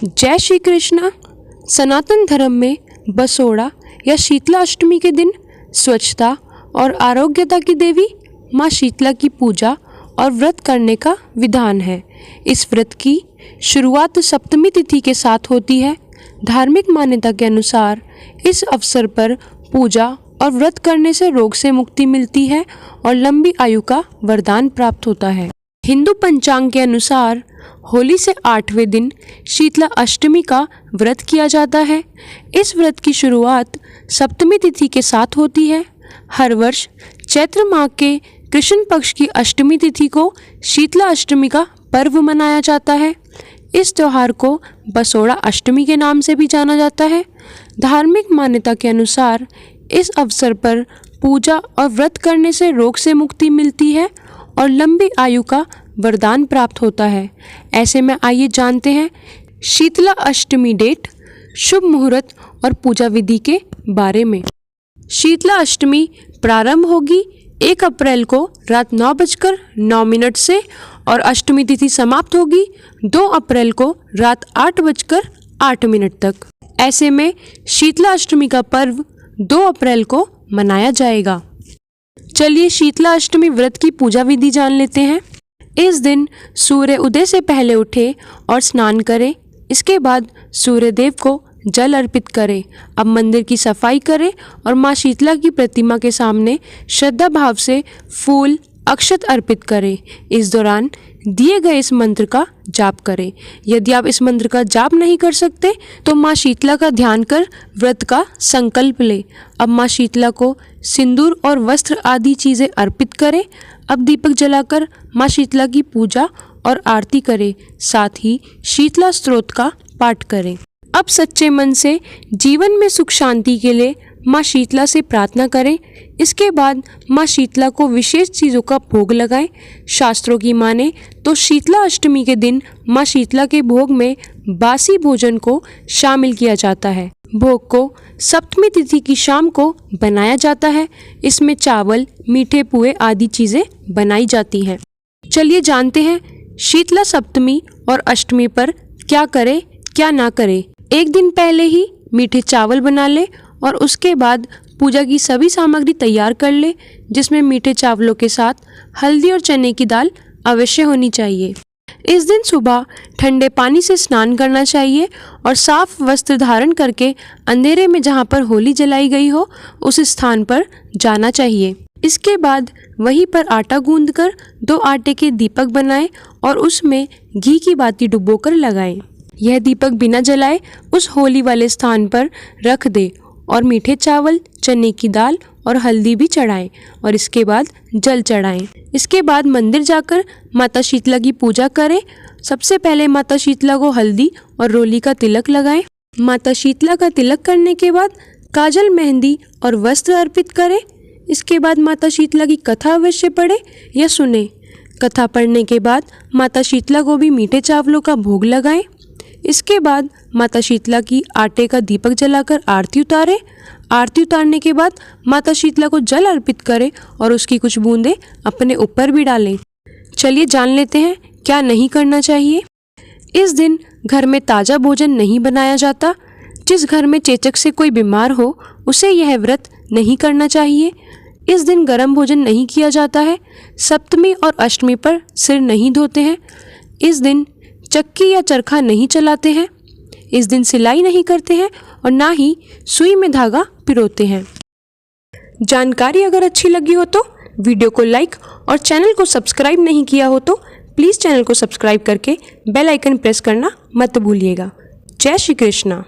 जय श्री कृष्णा। सनातन धर्म में बसोड़ा या शीतला अष्टमी के दिन स्वच्छता और आरोग्यता की देवी माँ शीतला की पूजा और व्रत करने का विधान है। इस व्रत की शुरुआत सप्तमी तिथि के साथ होती है। धार्मिक मान्यता के अनुसार इस अवसर पर पूजा और व्रत करने से रोग से मुक्ति मिलती है और लंबी आयु का वरदान प्राप्त होता है। हिंदू पंचांग के अनुसार होली से 8वें दिन शीतला अष्टमी का व्रत किया जाता है। इस व्रत की शुरुआत सप्तमी तिथि के साथ होती है। हर वर्ष चैत्र माह के कृष्ण पक्ष की अष्टमी तिथि को शीतला अष्टमी का पर्व मनाया जाता है। इस त्यौहार को बसोड़ा अष्टमी के नाम से भी जाना जाता है। धार्मिक मान्यता के अनुसार इस अवसर पर पूजा और व्रत करने से रोग से मुक्ति मिलती है और लंबी आयु का वरदान प्राप्त होता है। ऐसे में आइए जानते हैं शीतला अष्टमी डेट, शुभ मुहूर्त और पूजा विधि के बारे में। शीतला अष्टमी प्रारंभ होगी 1 अप्रैल को रात 9:09 से और अष्टमी तिथि समाप्त होगी 2 अप्रैल को रात 8:08 तक। ऐसे में शीतला अष्टमी का पर्व 2 अप्रैल को मनाया जाएगा। चलिए शीतला अष्टमी व्रत की पूजा विधि जान लेते हैं। इस दिन सूर्य उदय से पहले उठे और स्नान करें। इसके बाद सूर्य देव को जल अर्पित करें। अब मंदिर की सफाई करें और माँ शीतला की प्रतिमा के सामने श्रद्धा भाव से फूल अक्षत अर्पित करें। इस दौरान दिए गए इस मंत्र का जाप करें। यदि आप इस मंत्र का जाप नहीं कर सकते तो माँ शीतला का ध्यान कर व्रत का संकल्प लें। अब माँ शीतला को सिंदूर और वस्त्र आदि चीज़ें अर्पित करें। अब दीपक जलाकर माँ शीतला की पूजा और आरती करें। साथ ही शीतला स्तोत्र का पाठ करें। अब सच्चे मन से जीवन में सुख शांति के लिए माँ शीतला से प्रार्थना करें। इसके बाद माँ शीतला को विशेष चीज़ों का भोग लगाएं। शास्त्रों की माने तो शीतला अष्टमी के दिन माँ शीतला के भोग में बासी भोजन को शामिल किया जाता है। भोग को सप्तमी तिथि की शाम को बनाया जाता है। इसमें चावल, मीठे पुए आदि चीज़ें बनाई जाती हैं। चलिए जानते हैं शीतला सप्तमी और अष्टमी पर क्या करें क्या ना करें। एक दिन पहले ही मीठे चावल बना ले और उसके बाद पूजा की सभी सामग्री तैयार कर ले, जिसमें मीठे चावलों के साथ हल्दी और चने की दाल अवश्य होनी चाहिए। इस दिन सुबह ठंडे पानी से स्नान करना चाहिए और साफ वस्त्र धारण करके अंधेरे में जहाँ पर होली जलाई गई हो उस स्थान पर जाना चाहिए। इसके बाद वहीं पर आटा गूंदकर 2 आटे के दीपक बनाएं और उसमें घी की बाती डुबोकर लगाएं। यह दीपक बिना जलाए उस होली वाले स्थान पर रख दे और मीठे चावल, चने की दाल और हल्दी भी चढ़ाएं और इसके बाद जल चढ़ाएं। इसके बाद मंदिर जाकर माता शीतला की पूजा करें। सबसे पहले माता शीतला को हल्दी और रोली का तिलक लगाएं। माता शीतला का तिलक करने के बाद काजल, मेहंदी और वस्त्र अर्पित करें। इसके बाद माता शीतला की कथा अवश्य पढ़ें या सुने। कथा पढ़ने के बाद माता शीतला को भी मीठे चावलों का भोग लगाएं। इसके बाद माता शीतला की आटे का दीपक जलाकर आरती उतारें। आरती उतारने के बाद माता शीतला को जल अर्पित करें और उसकी कुछ बूंदें अपने ऊपर भी डालें। चलिए जान लेते हैं क्या नहीं करना चाहिए। इस दिन घर में ताज़ा भोजन नहीं बनाया जाता। जिस घर में चेचक से कोई बीमार हो उसे यह व्रत नहीं करना चाहिए। इस दिन गर्म भोजन नहीं किया जाता है। सप्तमी और अष्टमी पर सिर नहीं धोते हैं। इस दिन चक्की या चरखा नहीं चलाते हैं। इस दिन सिलाई नहीं करते हैं और ना ही सुई में धागा पिरोते हैं। जानकारी अगर अच्छी लगी हो तो वीडियो को लाइक और चैनल को सब्सक्राइब नहीं किया हो तो प्लीज़ चैनल को सब्सक्राइब करके बेल आइकन प्रेस करना मत भूलिएगा। जय श्री कृष्णा।